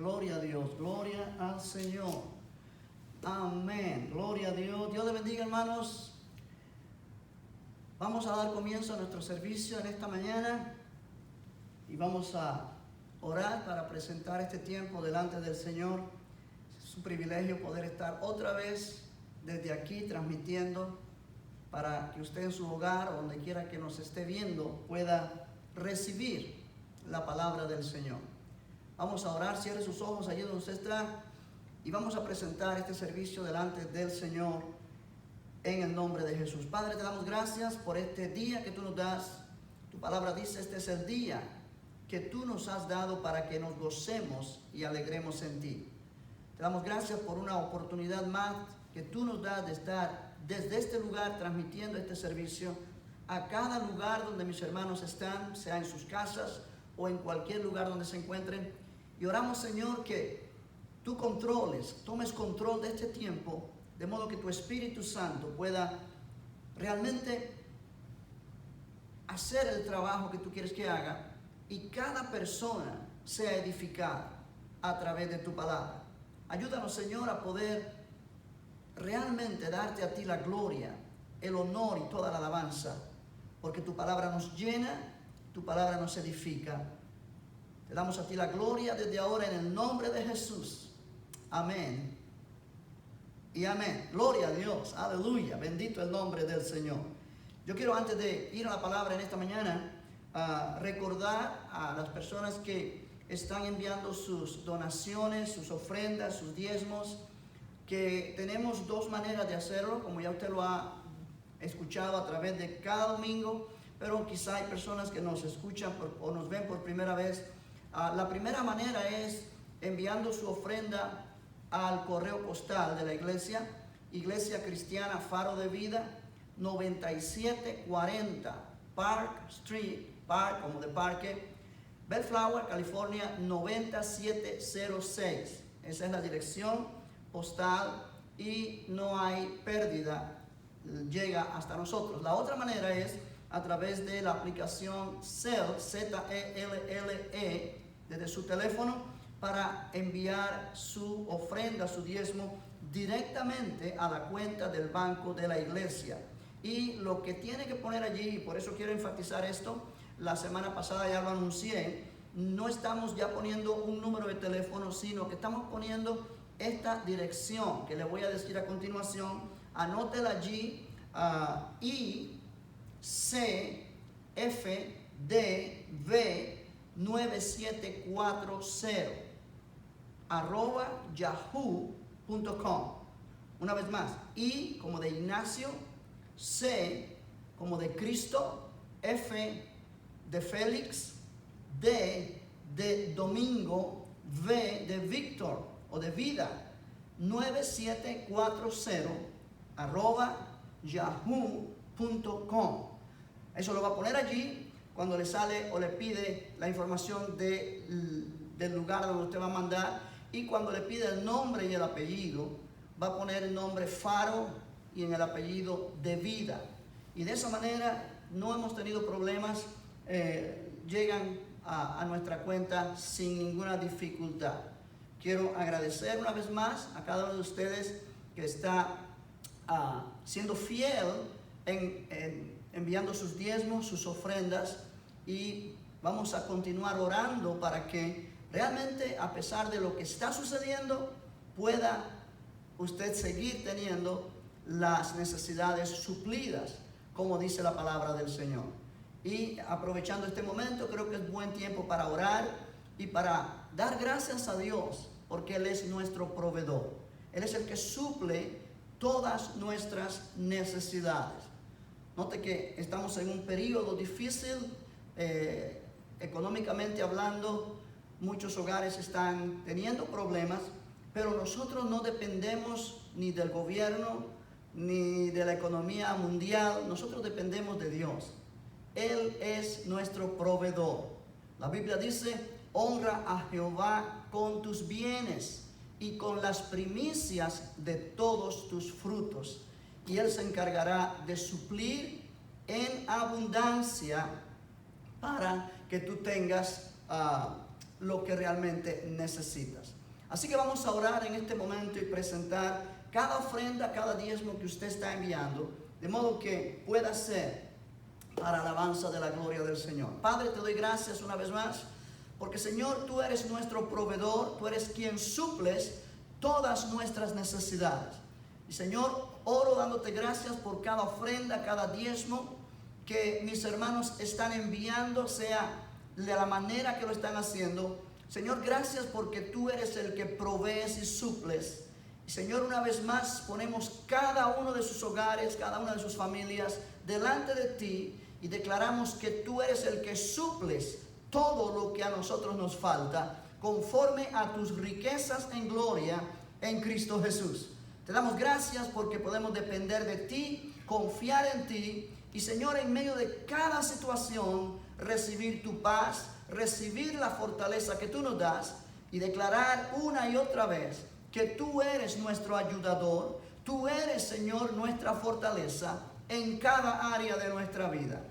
Gloria a Dios, gloria al Señor. Amén, gloria a Dios. Dios le bendiga, hermanos. Vamos a dar comienzo a nuestro servicio en esta mañana y vamos a orar para presentar este tiempo delante del Señor. Es un privilegio poder estar otra vez desde aquí transmitiendo para que usted en su hogar o donde quiera que nos esté viendo pueda recibir la palabra del Señor. Vamos a orar, cierre sus ojos allí donde usted está y vamos a presentar este servicio delante del Señor en el nombre de Jesús. Padre, te damos gracias por este día que tú nos das. Tu palabra dice, este es el día que tú nos has dado para que nos gocemos y alegremos en ti. Te damos gracias por una oportunidad más que tú nos das de estar desde este lugar transmitiendo este servicio a cada lugar donde mis hermanos están, sea en sus casas o en cualquier lugar donde se encuentren. Y oramos, Señor, que tú tomes control de este tiempo, de modo que tu Espíritu Santo pueda realmente hacer el trabajo que tú quieres que haga y cada persona sea edificada a través de tu palabra. Ayúdanos, Señor, a poder realmente darte a ti la gloria, el honor y toda la alabanza, porque tu palabra nos llena, tu palabra nos edifica. Te damos a ti la gloria desde ahora en el nombre de Jesús. Amén y amén. Gloria a Dios, aleluya, bendito el nombre del Señor. Yo quiero, antes de ir a la palabra en esta mañana, recordar a las personas que están enviando sus donaciones, sus ofrendas, sus diezmos, que tenemos dos maneras de hacerlo, como ya usted lo ha escuchado a través de cada domingo, pero quizá hay personas que nos escuchan o nos ven por primera vez. La primera manera es enviando su ofrenda al correo postal de la iglesia, Iglesia Cristiana Faro de Vida, 9740 Park Street, Park como de parque, Bellflower, California, 90706. Esa es la dirección postal y no hay pérdida, llega hasta nosotros. La otra manera es a través de la aplicación Zelle, Zelle, desde su teléfono, para enviar su ofrenda, su diezmo, directamente a la cuenta del banco de la iglesia. Y lo que tiene que poner allí, y por eso quiero enfatizar esto, la semana pasada ya lo anuncié, no estamos ya poniendo un número de teléfono, sino que estamos poniendo esta dirección que le voy a decir a continuación. Anótela allí, ICFDV 9740 @yahoo.com. Una vez más, I como de Ignacio, C como de Cristo, F de Félix, D de Domingo, V de Víctor o de vida, 9740 @yahoo.com. Eso lo va a poner allí cuando le sale o le pide la información del lugar donde usted va a mandar, y cuando le pide el nombre y el apellido, va a poner el nombre Faro y en el apellido de Vida. Y de esa manera no hemos tenido problemas, llegan a nuestra cuenta sin ninguna dificultad. Quiero agradecer una vez más a cada uno de ustedes que está siendo fiel en enviando sus diezmos, sus ofrendas, y vamos a continuar orando para que realmente, a pesar de lo que está sucediendo, pueda usted seguir teniendo las necesidades suplidas, como dice la palabra del Señor. Y aprovechando este momento, creo que es buen tiempo para orar y para dar gracias a Dios, porque Él es nuestro proveedor. Él es el que suple todas nuestras necesidades. Note que estamos en un periodo difícil, económicamente hablando. Muchos hogares están teniendo problemas, pero nosotros no dependemos ni del gobierno ni de la economía mundial. Nosotros dependemos de Dios. Él es nuestro proveedor. La Biblia dice: honra a Jehová con tus bienes y con las primicias de todos tus frutos, y Él se encargará de suplir en abundancia para que tú tengas lo que realmente necesitas. Así que vamos a orar en este momento y presentar cada ofrenda, cada diezmo que usted está enviando, de modo que pueda ser para alabanza de la gloria del Señor. Padre, te doy gracias una vez más, porque Señor, tú eres nuestro proveedor, tú eres quien suples todas nuestras necesidades. Y Señor, oro dándote gracias por cada ofrenda, cada diezmo que mis hermanos están enviando, sea de la manera que lo están haciendo. Señor, gracias porque tú eres el que provees y suples. Y Señor, una vez más ponemos cada uno de sus hogares, cada una de sus familias delante de ti y declaramos que tú eres el que suples todo lo que a nosotros nos falta conforme a tus riquezas en gloria en Cristo Jesús. Te damos gracias porque podemos depender de ti, confiar en ti y Señor, en medio de cada situación recibir tu paz, recibir la fortaleza que tú nos das y declarar una y otra vez que tú eres nuestro ayudador, tú eres, Señor, nuestra fortaleza en cada área de nuestra vida.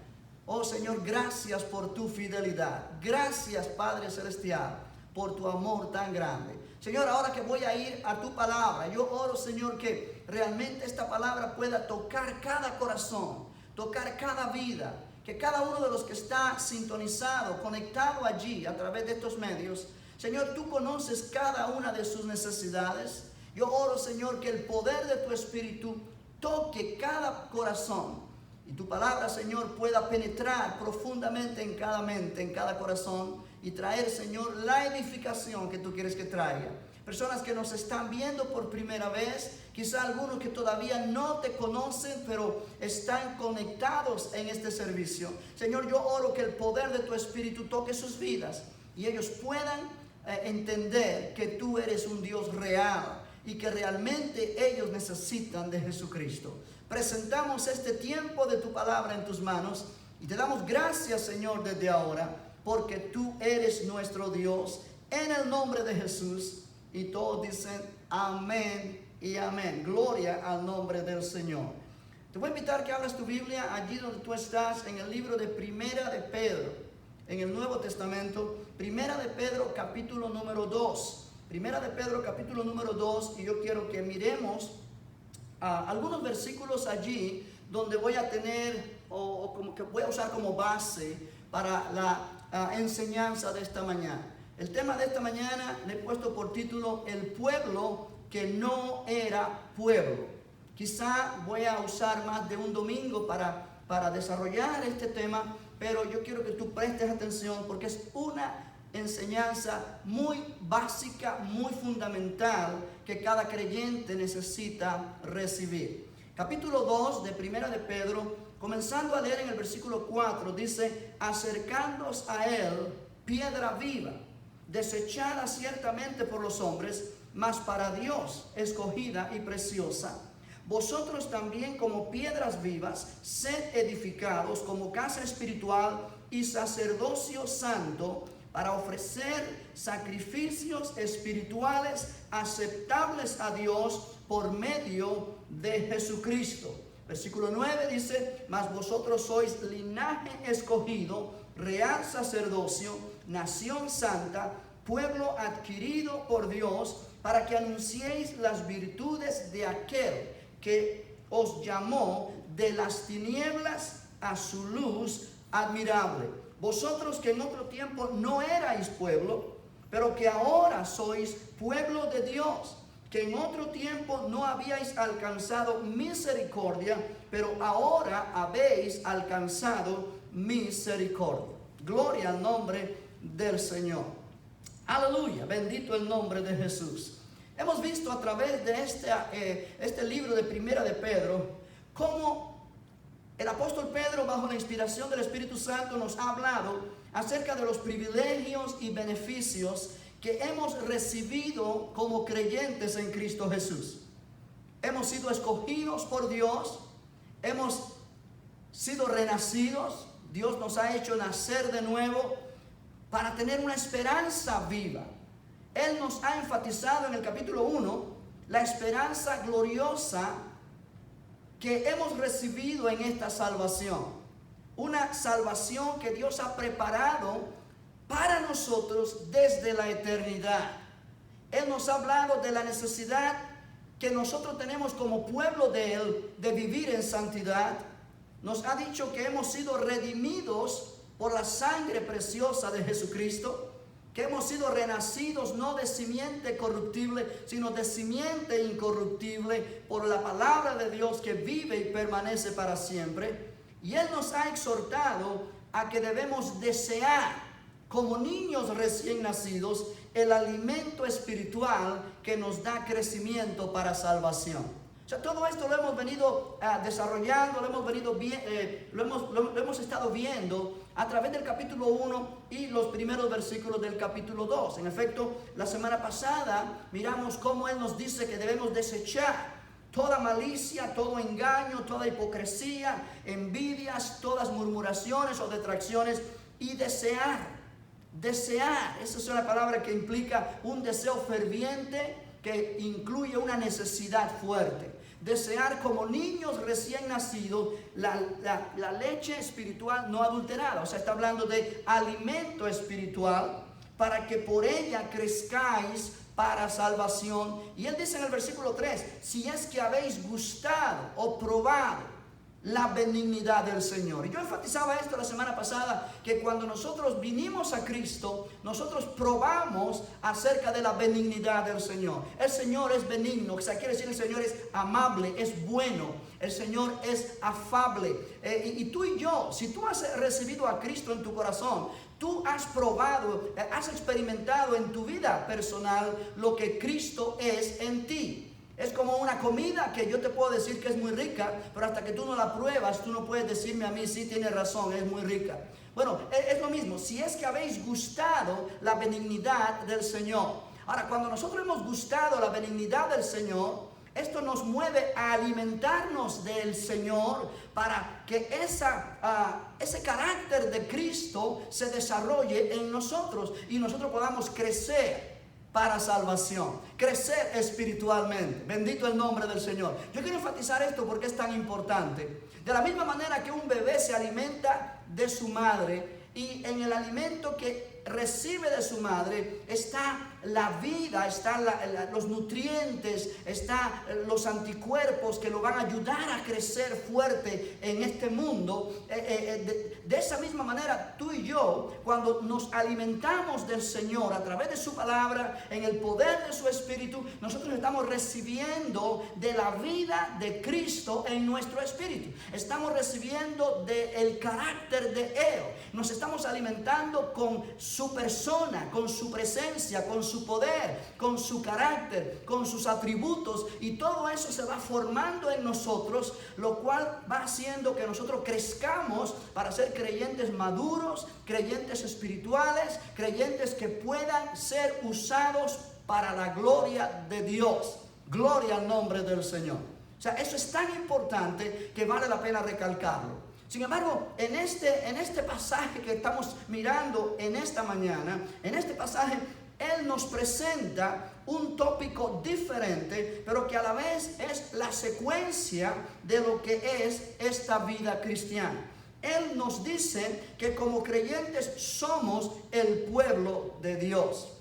Oh Señor, gracias por tu fidelidad. Gracias, Padre Celestial, por tu amor tan grande. Señor, ahora que voy a ir a tu palabra, yo oro, Señor, que realmente esta palabra pueda tocar cada corazón, tocar cada vida, que cada uno de los que está sintonizado, conectado allí a través de estos medios, Señor, tú conoces cada una de sus necesidades. Yo oro, Señor, que el poder de tu Espíritu toque cada corazón y tu palabra, Señor, pueda penetrar profundamente en cada mente, en cada corazón y traer, Señor, la edificación que tú quieres que traiga. Personas que nos están viendo por primera vez, quizá algunos que todavía no te conocen, pero están conectados en este servicio. Señor, yo oro que el poder de tu Espíritu toque sus vidas y ellos puedan entender que tú eres un Dios real y que realmente ellos necesitan de Jesucristo. Presentamos este tiempo de tu palabra en tus manos y te damos gracias, Señor, desde ahora, porque tú eres nuestro Dios, en el nombre de Jesús. Y todos dicen amén y amén. Gloria al nombre del Señor. Te voy a invitar que abras tu Biblia allí donde tú estás, en el libro de Primera de Pedro, en el Nuevo Testamento. Primera de Pedro, capítulo número 2. Primera de Pedro, capítulo número 2. Y yo quiero que miremos algunos versículos allí donde voy a tener, o como que voy a usar como base para la enseñanza de esta mañana. El tema de esta mañana le he puesto por título El pueblo que no era pueblo. Quizá voy a usar más de un domingo para desarrollar este tema, pero yo quiero que tú prestes atención porque es una enseñanza muy básica, muy fundamental que cada creyente necesita recibir. Capítulo 2 de Primera de Pedro, comenzando a leer en el versículo 4, dice: acercándoos a él, piedra viva, desechada ciertamente por los hombres, mas para Dios escogida y preciosa. Vosotros también, como piedras vivas, sed edificados como casa espiritual y sacerdocio santo, para ofrecer sacrificios espirituales aceptables a Dios por medio de Jesucristo. Versículo 9 dice: mas vosotros sois linaje escogido, real sacerdocio, nación santa, pueblo adquirido por Dios, para que anunciéis las virtudes de aquel que os llamó de las tinieblas a su luz admirable. Vosotros que en otro tiempo no erais pueblo, pero que ahora sois pueblo de Dios, que en otro tiempo no habíais alcanzado misericordia, pero ahora habéis alcanzado misericordia. Gloria al nombre del Señor. Aleluya, bendito el nombre de Jesús. Hemos visto a través de este libro de Primera de Pedro cómo el apóstol Pedro, bajo la inspiración del Espíritu Santo, nos ha hablado acerca de los privilegios y beneficios que hemos recibido como creyentes en Cristo Jesús. Hemos sido escogidos por Dios, hemos sido renacidos, Dios nos ha hecho nacer de nuevo para tener una esperanza viva. Él nos ha enfatizado en el capítulo 1 la esperanza gloriosa que hemos recibido en esta salvación. Una salvación que Dios ha preparado para nosotros desde la eternidad. Él nos ha hablado de la necesidad que nosotros tenemos como pueblo de Él de vivir en santidad. Nos ha dicho que hemos sido redimidos por la sangre preciosa de Jesucristo, que hemos sido renacidos no de simiente corruptible, sino de simiente incorruptible por la palabra de Dios que vive y permanece para siempre. Y Él nos ha exhortado a que debemos desear, como niños recién nacidos, el alimento espiritual que nos da crecimiento para salvación. O sea, todo esto lo hemos venido desarrollando, lo hemos estado viendo a través del capítulo 1 y los primeros versículos del capítulo 2. En efecto, la semana pasada miramos cómo Él nos dice que debemos desechar toda malicia, todo engaño, toda hipocresía, envidias, todas murmuraciones o detracciones y desear. Esa es una palabra que implica un deseo ferviente que incluye una necesidad fuerte. Desear como niños recién nacidos la leche espiritual no adulterada. O sea, está hablando de alimento espiritual para que por ella crezcáis para salvación. Y Él dice en el versículo 3, si es que habéis gustado o probado la benignidad del Señor. Y yo enfatizaba esto la semana pasada, que cuando nosotros vinimos a Cristo, nosotros probamos acerca de la benignidad del Señor. El Señor es benigno, o sea, quiere decir el Señor es amable, es bueno, el Señor es afable. Y tú y yo, si tú has recibido a Cristo en tu corazón, tú has probado, has experimentado en tu vida personal lo que Cristo es en ti. Es como una comida que yo te puedo decir que es muy rica, pero hasta que tú no la pruebas, tú no puedes decirme a mí, sí, tienes razón, es muy rica. Bueno, es lo mismo, si es que habéis gustado la benignidad del Señor. Ahora, cuando nosotros hemos gustado la benignidad del Señor, esto nos mueve a alimentarnos del Señor para que ese carácter de Cristo se desarrolle en nosotros y nosotros podamos crecer para salvación, crecer espiritualmente. Bendito el nombre del Señor. Yo quiero enfatizar esto porque es tan importante. De la misma manera que un bebé se alimenta de su madre, y en el alimento que recibe de su madre está la vida, están los nutrientes, están los anticuerpos que lo van a ayudar a crecer fuerte en este mundo. De esa misma manera, tú y yo, cuando nos alimentamos del Señor a través de su palabra, en el poder de su Espíritu, nosotros estamos recibiendo de la vida de Cristo en nuestro espíritu. Estamos recibiendo del carácter de Él. Nos estamos alimentando con su persona, con su presencia, con su poder, con su carácter, con sus atributos, y todo eso se va formando en nosotros, lo cual va haciendo que nosotros crezcamos para ser creyentes maduros, creyentes espirituales, creyentes que puedan ser usados para la gloria de Dios. Gloria al nombre del Señor. O sea, eso es tan importante que vale la pena recalcarlo. Sin embargo, en este pasaje que estamos mirando en esta mañana, en este pasaje, Él nos presenta un tópico diferente, pero que a la vez es la secuencia de lo que es esta vida cristiana. Él nos dice que como creyentes somos el pueblo de Dios.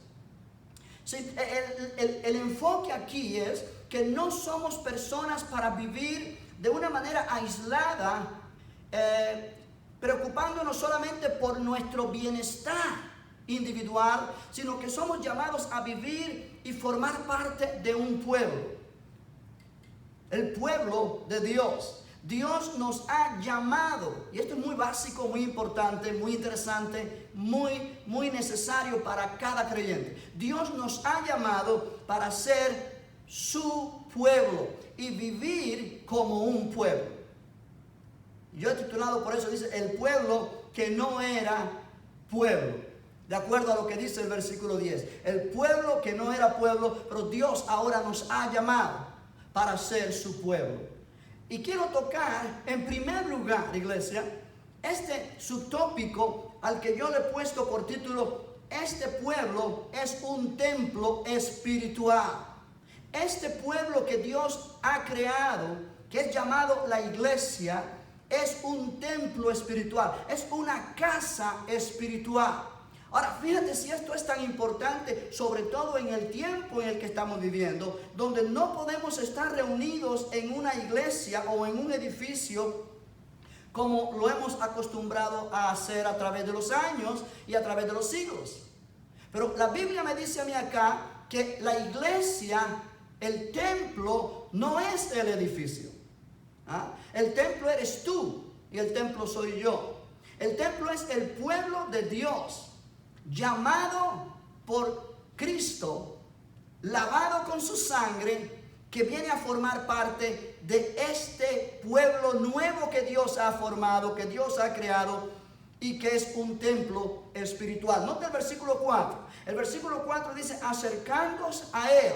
Sí, el enfoque aquí es que no somos personas para vivir de una manera aislada, preocupándonos solamente por nuestro bienestar individual, sino que somos llamados a vivir y formar parte de un pueblo, el pueblo de Dios. Dios nos ha llamado, y esto es muy básico, muy importante, muy interesante, muy necesario para cada creyente. Dios nos ha llamado para ser su pueblo y vivir como un pueblo. Yo he titulado por eso, dice, el pueblo que no era pueblo. De acuerdo a lo que dice el versículo 10. El pueblo que no era pueblo, pero Dios ahora nos ha llamado para ser su pueblo. Y quiero tocar en primer lugar, iglesia, este subtópico al que yo le he puesto por título, este pueblo es un templo espiritual. Este pueblo que Dios ha creado, que es llamado la iglesia, es un templo espiritual, es una casa espiritual. Ahora, fíjate si esto es tan importante, sobre todo en el tiempo en el que estamos viviendo, donde no podemos estar reunidos en una iglesia o en un edificio como lo hemos acostumbrado a hacer a través de los años y a través de los siglos. Pero la Biblia me dice a mí acá que la iglesia, el templo, no es el edificio. El templo eres tú y el templo soy yo. El templo es el pueblo de Dios, llamado por Cristo, lavado con su sangre, que viene a formar parte de este pueblo nuevo que Dios ha formado, que Dios ha creado y que es un templo espiritual. Nota el versículo 4. El versículo 4 dice: acercándoos a Él,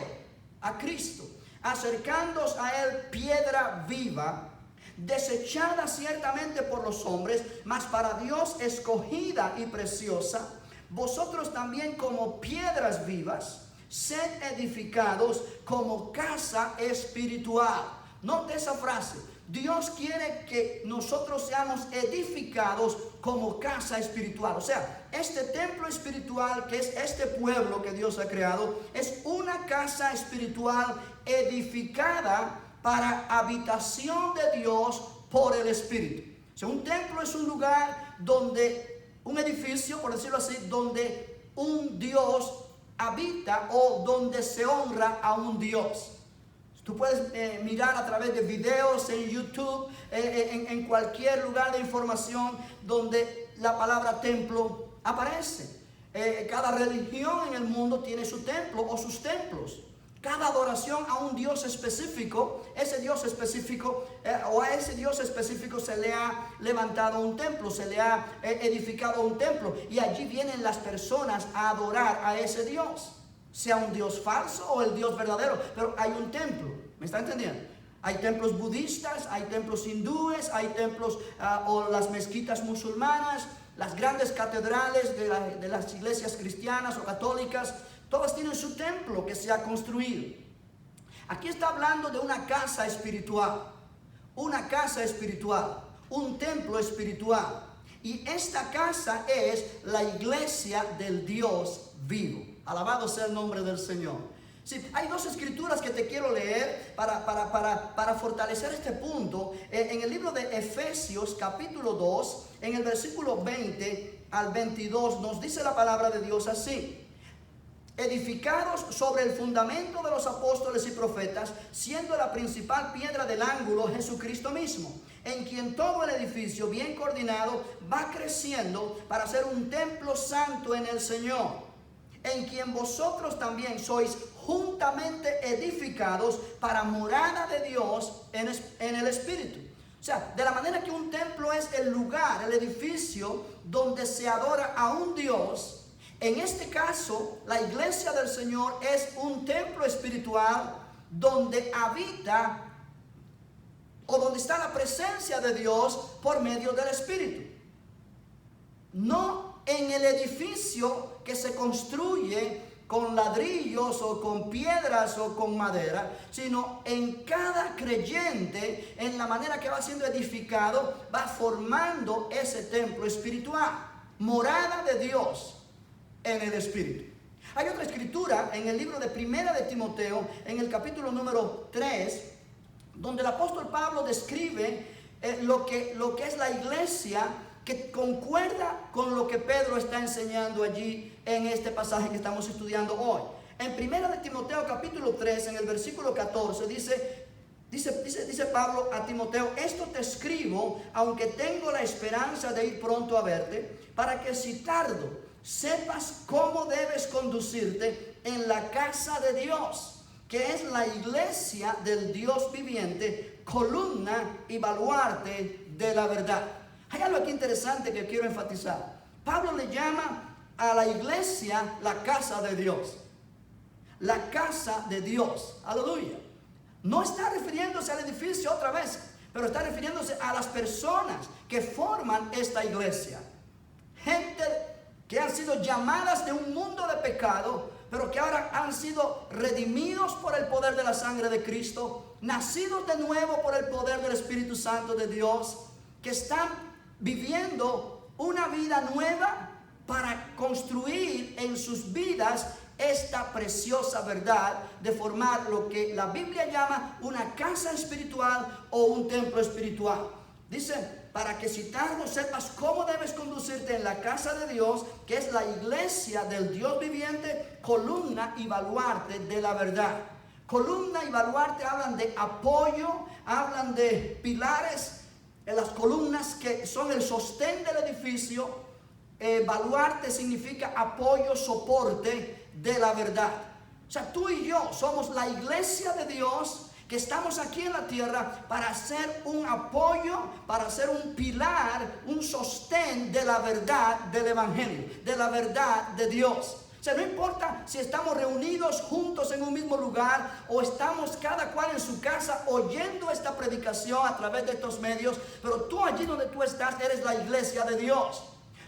a Cristo, acercándoos a Él, piedra viva, desechada ciertamente por los hombres, mas para Dios escogida y preciosa. Vosotros también, como piedras vivas, sed edificados como casa espiritual. Note esa frase. Dios quiere que nosotros seamos edificados como casa espiritual. O sea, este templo espiritual, que es este pueblo que Dios ha creado, es una casa espiritual edificada para habitación de Dios por el Espíritu. O sea, un templo es un lugar donde, un edificio, por decirlo así, donde un Dios habita o donde se honra a un Dios. Tú puedes mirar a través de videos en YouTube, en cualquier lugar de información donde la palabra templo aparece. Cada religión en el mundo tiene su templo o sus templos. Cada adoración a un Dios específico, ese Dios específico o a ese Dios específico se le ha levantado un templo, se le ha edificado un templo, y allí vienen las personas a adorar a ese Dios, sea un Dios falso o el Dios verdadero, pero hay un templo. ¿Me está entendiendo? Hay templos budistas, hay templos hindúes, hay templos o las mezquitas musulmanas, las grandes catedrales de las iglesias cristianas o católicas. Todas tienen su templo que se ha construido. Aquí está hablando de una casa espiritual, un templo espiritual. Y esta casa es la iglesia del Dios vivo. Alabado sea el nombre del Señor. Sí, hay dos escrituras que te quiero leer para fortalecer este punto. En el libro de Efesios capítulo 2, en el versículo 20 al 22, nos dice la palabra de Dios así: edificados sobre el fundamento de los apóstoles y profetas, siendo la principal piedra del ángulo Jesucristo mismo, en quien todo el edificio bien coordinado va creciendo para ser un templo santo en el Señor, en quien vosotros también sois juntamente edificados para morada de Dios en el Espíritu. O sea, de la manera que un templo es el lugar, el edificio donde se adora a un Dios, en este caso, la iglesia del Señor es un templo espiritual donde habita o donde está la presencia de Dios por medio del Espíritu. No en el edificio que se construye con ladrillos o con piedras o con madera, sino en cada creyente, en la manera que va siendo edificado, va formando ese templo espiritual, morada de Dios en el Espíritu. Hay otra escritura en el libro de Primera de Timoteo, en el capítulo número 3, donde el apóstol Pablo describe lo que es la iglesia, que concuerda con lo que Pedro está enseñando allí en este pasaje que estamos estudiando hoy. En Primera de Timoteo capítulo 3, en el versículo 14, dice Pablo a Timoteo: esto te escribo, aunque tengo la esperanza de ir pronto a verte, para que si tardo, sepas cómo debes conducirte en la casa de Dios, que es la iglesia del Dios viviente, columna y baluarte de la verdad. Hay algo aquí interesante que quiero enfatizar. Pablo le llama a la iglesia la casa de Dios. La casa de Dios. Aleluya. No está refiriéndose al edificio otra vez, pero está refiriéndose a las personas que forman esta iglesia. Gente que han sido llamadas de un mundo de pecado, pero que ahora han sido redimidos por el poder de la sangre de Cristo, nacidos de nuevo por el poder del Espíritu Santo de Dios, que están viviendo una vida nueva para construir en sus vidas esta preciosa verdad de formar lo que la Biblia llama una casa espiritual o un templo espiritual. Dice, para que si tardo sepas cómo debes conducirte en la casa de Dios, que es la iglesia del Dios viviente, columna y baluarte de la verdad. Columna y baluarte hablan de apoyo, hablan de pilares, las columnas que son el sostén del edificio. Baluarte significa apoyo, soporte de la verdad. O sea, tú y yo somos la iglesia de Dios que estamos aquí en la tierra para ser un apoyo, para ser un pilar, un sostén de la verdad del evangelio, de la verdad de Dios. O sea, no importa si estamos reunidos juntos en un mismo lugar o estamos cada cual en su casa oyendo esta predicación a través de estos medios, pero tú allí donde tú estás eres la iglesia de Dios.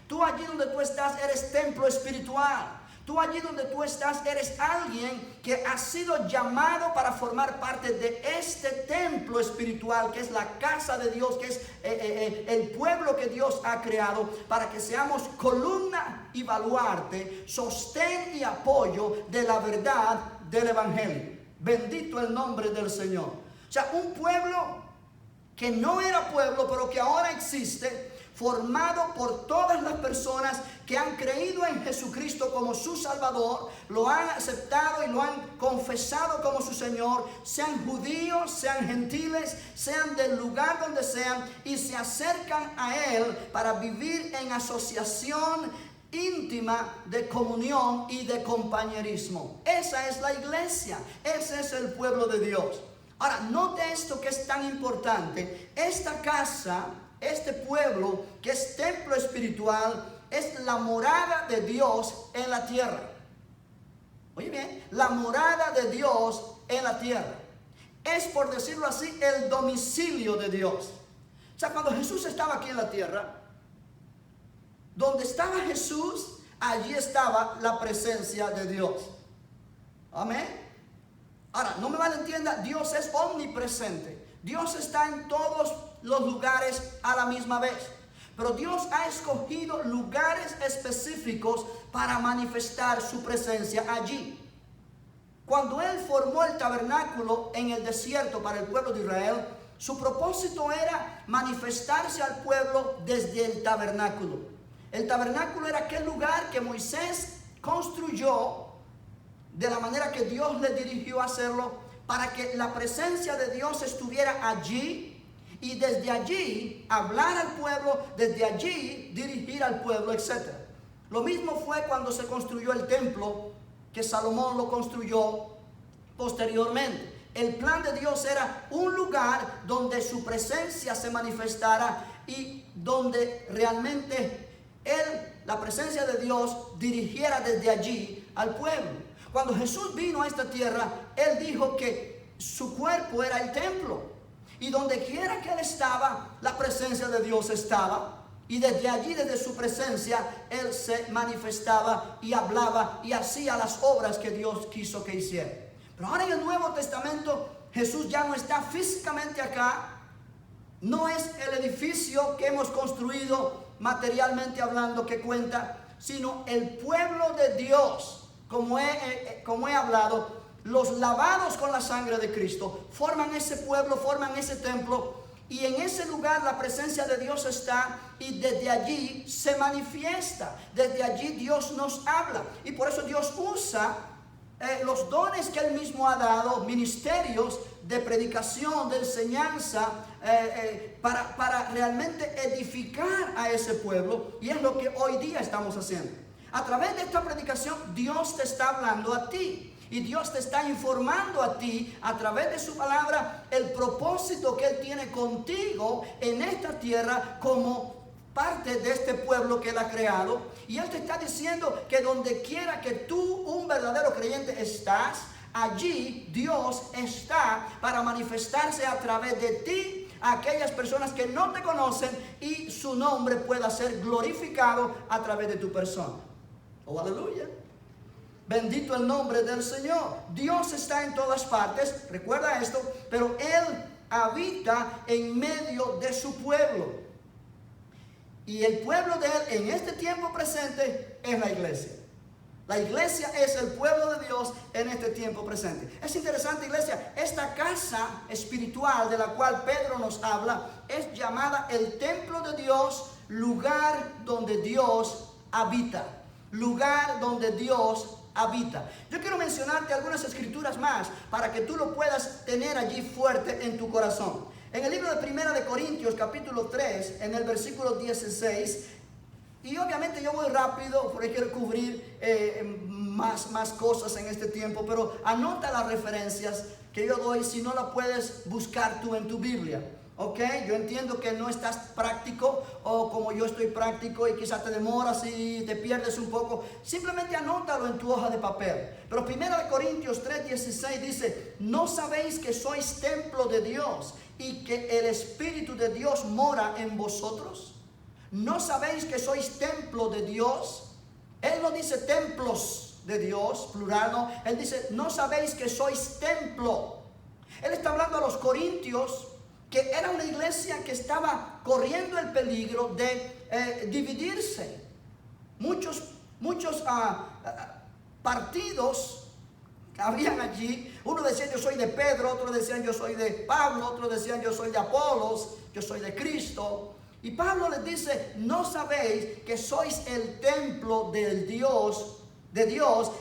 Tú allí donde tú estás eres templo espiritual. Tú allí donde tú estás eres alguien que ha sido llamado para formar parte de este templo espiritual que es la casa de Dios, que es el pueblo que Dios ha creado para que seamos columna y baluarte, sostén y apoyo de la verdad del evangelio. Bendito el nombre del Señor. O sea, un pueblo que no era pueblo pero que ahora existe, formado por todas las personas que han creído en Jesucristo como su Salvador, lo han aceptado y lo han confesado como su Señor, sean judíos, sean gentiles, sean del lugar donde sean, y se acercan a Él para vivir en asociación íntima de comunión y de compañerismo. Esa es la iglesia, ese es el pueblo de Dios. Ahora, note esto que es tan importante. Esta casa, este pueblo que es templo espiritual, es la morada de Dios en la tierra. Oye bien, la morada de Dios en la tierra. Es, por decirlo así, el domicilio de Dios. O sea, cuando Jesús estaba aquí en la tierra, donde estaba Jesús, allí estaba la presencia de Dios. Amén. Ahora, no me malentienda, Dios es omnipresente. Dios está en todos los lugares a la misma vez. Pero Dios ha escogido lugares específicos para manifestar su presencia allí. Cuando Él formó el tabernáculo en el desierto para el pueblo de Israel, su propósito era manifestarse al pueblo desde el tabernáculo. El tabernáculo era aquel lugar que Moisés construyó de la manera que Dios le dirigió a hacerlo, para que la presencia de Dios estuviera allí y desde allí hablar al pueblo, desde allí dirigir al pueblo, etc. Lo mismo fue cuando se construyó el templo, que Salomón lo construyó posteriormente. El plan de Dios era un lugar donde su presencia se manifestara y donde realmente la presencia de Dios dirigiera desde allí al pueblo. Cuando Jesús vino a esta tierra, Él dijo que su cuerpo era el templo. Y donde quiera que Él estaba, la presencia de Dios estaba. Y desde allí, desde su presencia, Él se manifestaba y hablaba y hacía las obras que Dios quiso que hiciera. Pero ahora en el Nuevo Testamento, Jesús ya no está físicamente acá. No es el edificio que hemos construido materialmente hablando que cuenta, sino el pueblo de Dios. Como he hablado, los lavados con la sangre de Cristo forman ese pueblo, forman ese templo, y en ese lugar la presencia de Dios está, y desde allí se manifiesta, desde allí Dios nos habla, y por eso Dios usa los dones que Él mismo ha dado, ministerios de predicación, de enseñanza, para realmente edificar a ese pueblo, y es lo que hoy día estamos haciendo. A través de esta predicación, Dios te está hablando a ti. Y Dios te está informando a ti, a través de su palabra, el propósito que Él tiene contigo en esta tierra como parte de este pueblo que Él ha creado. Y Él te está diciendo que donde quiera que tú, un verdadero creyente, estás, allí Dios está para manifestarse a través de ti a aquellas personas que no te conocen, y su nombre pueda ser glorificado a través de tu persona. Oh, aleluya. Bendito el nombre del Señor. Dios está en todas partes, recuerda esto, pero Él habita en medio de su pueblo. Y el pueblo de Él en este tiempo presente es la iglesia. La iglesia es el pueblo de Dios en este tiempo presente. Es interesante, iglesia, esta casa espiritual de la cual Pedro nos habla es llamada el templo de Dios, lugar donde Dios habita. Lugar donde Dios habita. Yo quiero mencionarte algunas escrituras más para que tú lo puedas tener allí fuerte en tu corazón. En el libro de Primera de Corintios, capítulo 3, en el versículo 16, y obviamente yo voy rápido porque quiero cubrir más cosas en este tiempo, pero anota las referencias que yo doy si no la puedes buscar tú en tu Biblia. Ok, yo entiendo que no estás práctico o como yo estoy práctico y quizás te demoras y te pierdes un poco. Simplemente anótalo en tu hoja de papel. Pero 1 Corintios 3:16 dice: ¿no sabéis que sois templo de Dios y que el Espíritu de Dios mora en vosotros? ¿No sabéis que sois templo de Dios? Él no dice templos de Dios, plural, no. Él dice: ¿no sabéis que sois templo? Él está hablando a los corintios, que era una iglesia que estaba corriendo el peligro de dividirse. Muchos partidos habían allí. Uno decía: yo soy de Pedro, otros decían: yo soy de Pablo, otros decían: yo soy de Apolos, yo soy de Cristo. Y Pablo les dice: ¿no sabéis que sois el templo de Dios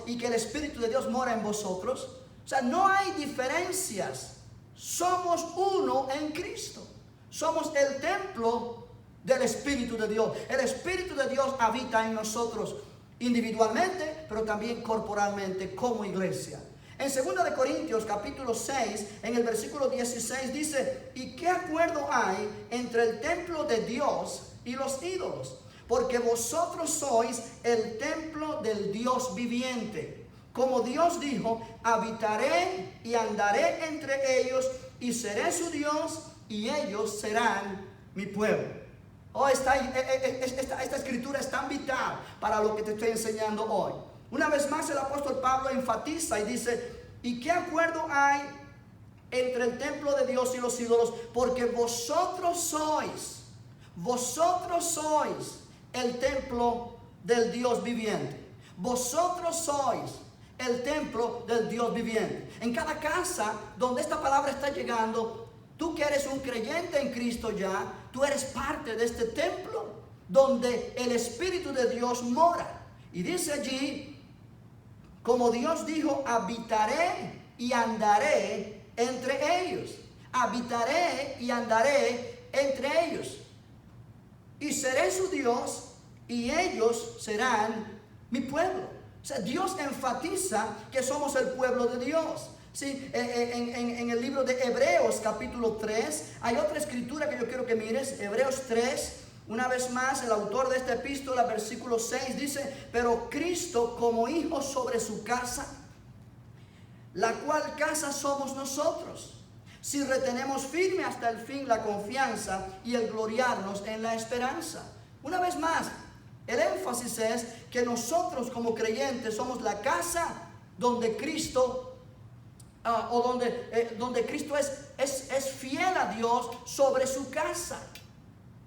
y que el Espíritu de Dios mora en vosotros? O sea, no hay diferencias. Somos uno en Cristo. Somos el templo del Espíritu de Dios. El Espíritu de Dios habita en nosotros individualmente, pero también corporalmente como iglesia. En 2 de Corintios capítulo 6, en el versículo 16 dice: ¿y qué acuerdo hay entre el templo de Dios y los ídolos? Porque vosotros sois el templo del Dios viviente. Como Dios dijo: habitaré y andaré entre ellos y seré su Dios y ellos serán mi pueblo. Oh, esta escritura es tan vital para lo que te estoy enseñando hoy. Una vez más el apóstol Pablo enfatiza y dice: ¿y qué acuerdo hay entre el templo de Dios y los ídolos? Porque vosotros sois el templo del Dios viviente. Vosotros sois el templo del Dios viviente. En cada casa donde esta palabra está llegando, tú que eres un creyente en Cristo ya, tú eres parte de este templo donde el Espíritu de Dios mora. Y dice allí: como Dios dijo, habitaré y andaré entre ellos. Habitaré y andaré entre ellos. Y seré su Dios y ellos serán mi pueblo. O sea, Dios enfatiza que somos el pueblo de Dios. Sí, en el libro de Hebreos capítulo 3 hay otra escritura que yo quiero que mires. Hebreos 3, una vez más el autor de esta epístola, versículo 6 dice: pero Cristo como hijo sobre su casa, la cual casa somos nosotros, si retenemos firme hasta el fin la confianza y el gloriarnos en la esperanza. Una vez más, el énfasis es que nosotros como creyentes somos la casa donde Cristo, donde Cristo es fiel a Dios sobre su casa.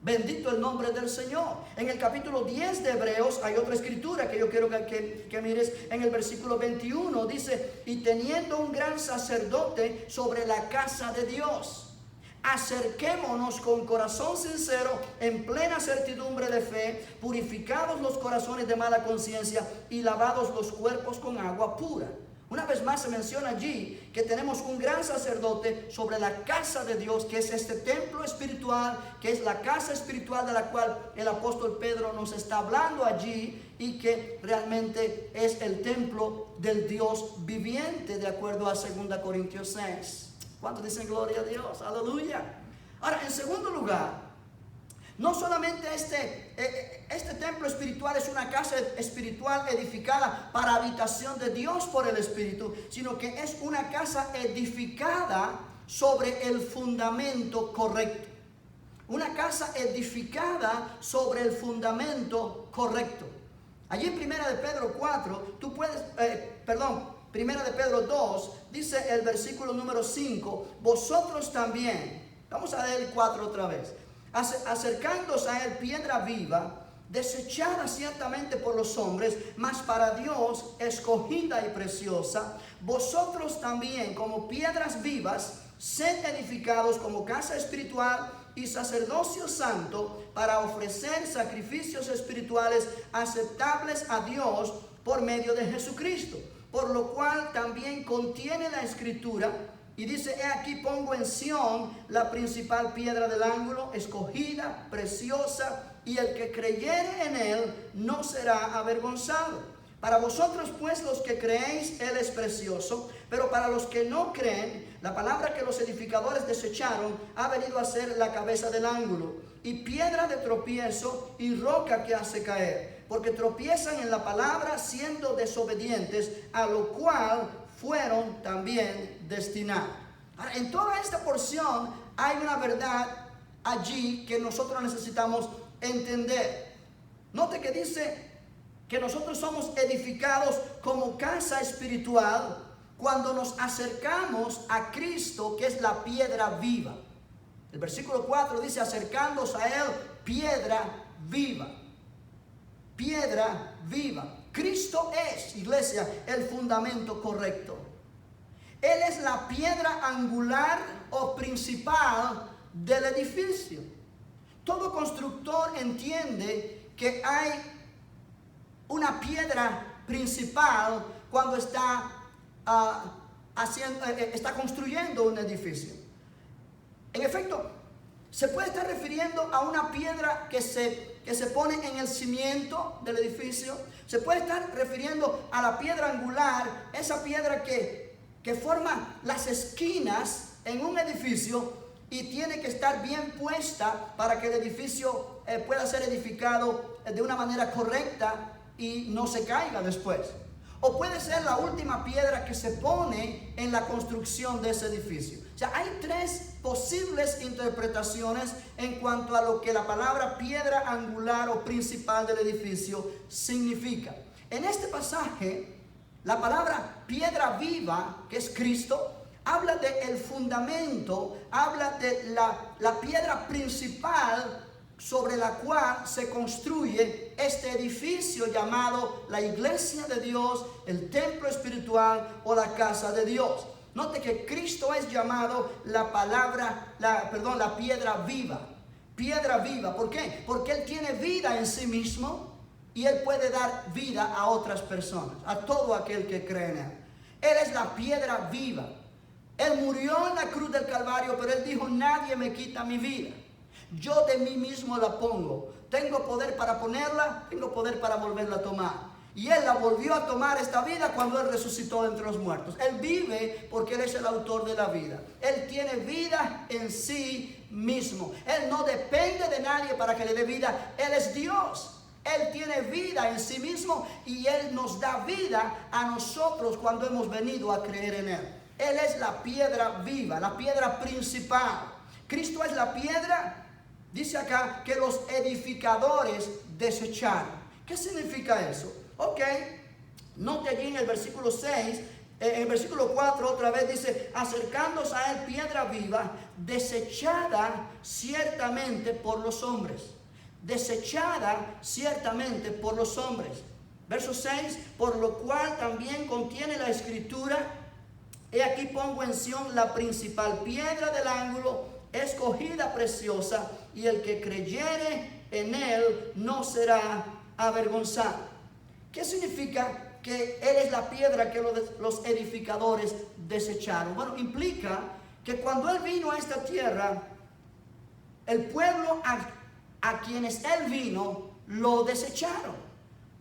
Bendito el nombre del Señor. En el capítulo 10 de Hebreos hay otra escritura que yo quiero que mires. En el versículo 21 dice: y teniendo un gran sacerdote sobre la casa de Dios, acerquémonos con corazón sincero, en plena certidumbre de fe, purificados los corazones de mala conciencia y lavados los cuerpos con agua pura. Una vez más se menciona allí que tenemos un gran sacerdote sobre la casa de Dios, que es este templo espiritual, que es la casa espiritual de la cual el apóstol Pedro nos está hablando allí, y que realmente es el templo del Dios viviente, de acuerdo a 2 Corintios 6. ¿Cuántos dicen gloria a Dios? Aleluya. Ahora, en segundo lugar, no solamente este templo espiritual es una casa espiritual edificada para habitación de Dios por el Espíritu, sino que es una casa edificada sobre el fundamento correcto. Una casa edificada sobre el fundamento correcto. Allí en Primera de Pedro 4, Primera de Pedro 2, dice el versículo número 5: vosotros también, vamos a leer el 4 otra vez. acercándose a él piedra viva, desechada ciertamente por los hombres, mas para Dios escogida y preciosa. Vosotros también, como piedras vivas, sed edificados como casa espiritual y sacerdocio santo, para ofrecer sacrificios espirituales aceptables a Dios por medio de Jesucristo. Por lo cual también contiene la escritura, y dice: he aquí pongo en Sión la principal piedra del ángulo, escogida, preciosa, y el que creyere en él no será avergonzado. Para vosotros pues los que creéis, él es precioso, pero para los que no creen, la palabra que los edificadores desecharon ha venido a ser la cabeza del ángulo, y piedra de tropiezo y roca que hace caer, porque tropiezan en la palabra siendo desobedientes, a lo cual fueron también destinados. Ahora, en toda esta porción hay una verdad allí que nosotros necesitamos entender. Note que dice que nosotros somos edificados como casa espiritual cuando nos acercamos a Cristo, que es la piedra viva. El versículo 4 dice: acercándose a él piedra viva. Piedra viva. Cristo es, iglesia, el fundamento correcto. Él es la piedra angular o principal del edificio. Todo constructor entiende que hay una piedra principal cuando está construyendo un edificio. En efecto, se puede estar refiriendo a una piedra que se pone en el cimiento del edificio. Se puede estar refiriendo a la piedra angular, esa piedra que forma las esquinas en un edificio y tiene que estar bien puesta para que el edificio pueda ser edificado de una manera correcta y no se caiga después. O puede ser la última piedra que se pone en la construcción de ese edificio. O sea, hay tres posibles interpretaciones en cuanto a lo que la palabra piedra angular o principal del edificio significa. En este pasaje, la palabra piedra viva, que es Cristo, habla del fundamento, habla de la piedra principal sobre la cual se construye este edificio llamado la iglesia de Dios, el templo espiritual o la casa de Dios. Note que Cristo es llamado la piedra viva. Piedra viva, ¿por qué? Porque Él tiene vida en sí mismo y Él puede dar vida a otras personas, a todo aquel que cree en Él. Él es la piedra viva. Él murió en la cruz del Calvario, pero Él dijo: nadie me quita mi vida. Yo de mí mismo la pongo. Tengo poder para ponerla, tengo poder para volverla a tomar. Y Él la volvió a tomar, esta vida, cuando Él resucitó de entre los muertos. Él vive porque Él es el autor de la vida. Él tiene vida en sí mismo. Él no depende de nadie para que le dé vida. Él es Dios. Él tiene vida en sí mismo y Él nos da vida a nosotros cuando hemos venido a creer en Él. Él es la piedra viva, la piedra principal. Cristo es la piedra. Dice acá que los edificadores desecharon. ¿Qué significa eso? Ok, note allí en el versículo 6, en el versículo 4 otra vez dice: acercándose a él piedra viva, desechada ciertamente por los hombres. Desechada ciertamente por los hombres. Verso 6, por lo cual también contiene la escritura: he aquí pongo en Sión la principal piedra del ángulo, escogida, preciosa, y el que creyere en él no será avergonzado. ¿Qué significa que Él es la piedra que los edificadores desecharon? Bueno, implica que cuando Él vino a esta tierra, el pueblo a quienes Él vino lo desecharon.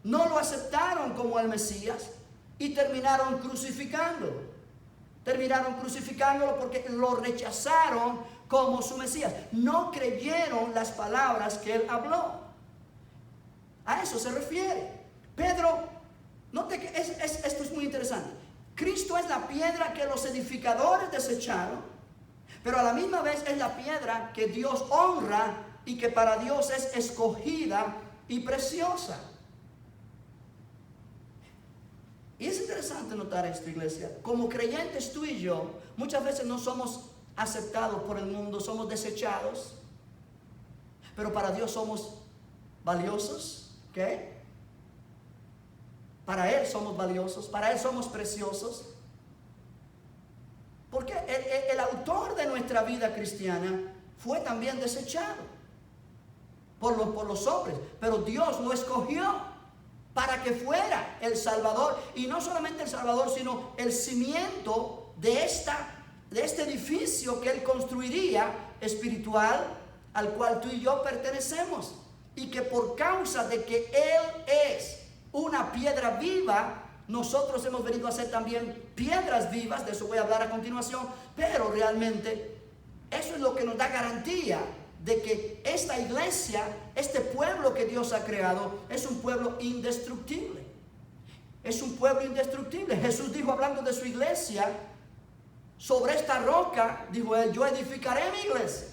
No lo aceptaron como el Mesías y terminaron crucificándolo. Terminaron crucificándolo porque lo rechazaron como su Mesías. No creyeron las palabras que Él habló. A eso se refiere. Pedro, note que esto es muy interesante. Cristo es la piedra que los edificadores desecharon, pero a la misma vez es la piedra que Dios honra y que para Dios es escogida y preciosa. Y es interesante notar esto, iglesia. Como creyentes, tú y yo muchas veces no somos aceptados por el mundo, somos desechados. Pero para Dios somos valiosos, ¿ok? Para Él somos valiosos, para Él somos preciosos. Porque el autor de nuestra vida cristiana fue también desechado por los hombres, pero Dios lo escogió para que fuera el Salvador, y no solamente el Salvador, sino el cimiento de este edificio que Él construiría espiritual, al cual tú y yo pertenecemos, y que por causa de que Él es una piedra viva, nosotros hemos venido a ser también piedras vivas. De eso voy a hablar a continuación, pero realmente eso es lo que nos da garantía de que esta iglesia, este pueblo que Dios ha creado, es un pueblo indestructible. Es un pueblo indestructible. Jesús dijo, hablando de su iglesia, sobre esta roca, dijo Él, yo edificaré mi iglesia,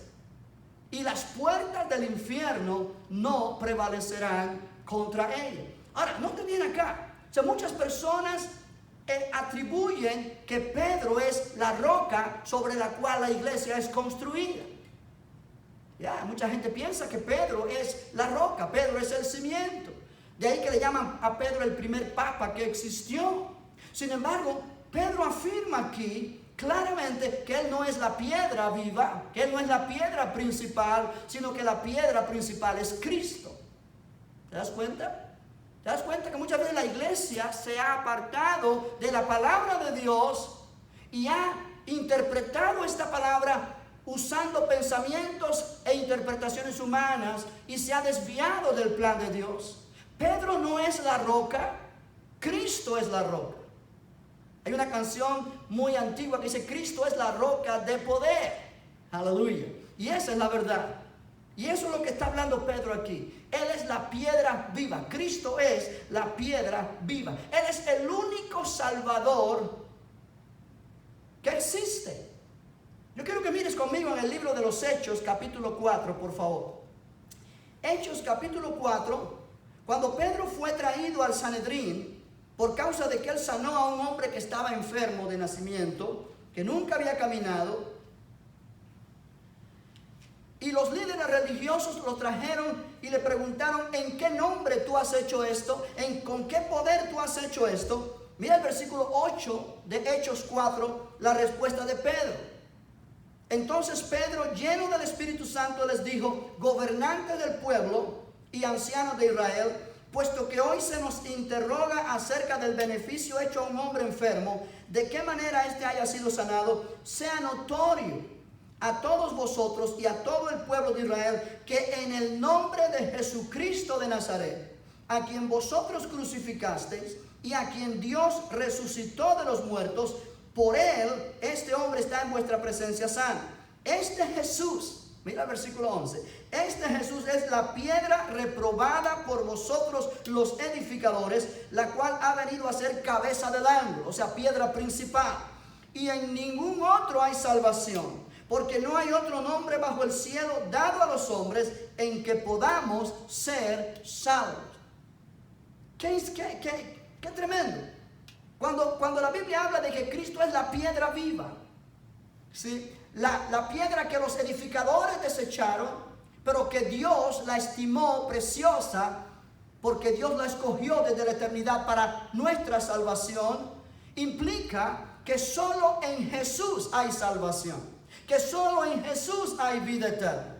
y las puertas del infierno no prevalecerán contra ella. Ahora, noten bien acá. O sea, muchas personas atribuyen que Pedro es la roca sobre la cual la iglesia es construida. Ya, mucha gente piensa que Pedro es la roca, Pedro es el cimiento. De ahí que le llaman a Pedro el primer papa que existió. Sin embargo, Pedro afirma aquí claramente que él no es la piedra viva, que él no es la piedra principal, sino que la piedra principal es Cristo. ¿Te das cuenta? ¿Te das cuenta que muchas veces la iglesia se ha apartado de la palabra de Dios y ha interpretado esta palabra usando pensamientos e interpretaciones humanas, y se ha desviado del plan de Dios? Pedro no es la roca, Cristo es la roca. Hay una canción muy antigua que dice, Cristo es la roca de poder. Aleluya. Y esa es la verdad. Y eso es lo que está hablando Pedro aquí. Él es la piedra viva. Cristo es la piedra viva. Él es el único Salvador que existe. Yo quiero que mires conmigo en el libro de los Hechos, capítulo 4, por favor. Hechos, capítulo 4, cuando Pedro fue traído al Sanedrín, por causa de que él sanó a un hombre que estaba enfermo de nacimiento, que nunca había caminado, y los líderes religiosos lo trajeron y le preguntaron, ¿en qué nombre tú has hecho esto? ¿Con qué poder tú has hecho esto? Mira el versículo 8 de Hechos 4, la respuesta de Pedro. Entonces Pedro, lleno del Espíritu Santo, les dijo, gobernantes del pueblo y ancianos de Israel, puesto que hoy se nos interroga acerca del beneficio hecho a un hombre enfermo, de qué manera éste haya sido sanado, sea notorio a todos vosotros y a todo el pueblo de Israel, que en el nombre de Jesucristo de Nazaret, a quien vosotros crucificasteis y a quien Dios resucitó de los muertos, por él este hombre está en vuestra presencia sano. Este Jesús, mira el versículo 11, este Jesús es la piedra reprobada por vosotros los edificadores, la cual ha venido a ser cabeza del ángulo, o sea, piedra principal. Y en ningún otro hay salvación, porque no hay otro nombre bajo el cielo dado a los hombres en que podamos ser salvos. Qué tremendo. Cuando la Biblia habla de que Cristo es la piedra viva, ¿sí? La piedra que los edificadores desecharon, pero que Dios la estimó preciosa, porque Dios la escogió desde la eternidad para nuestra salvación, implica que solo en Jesús hay salvación, que solo en Jesús hay vida eterna.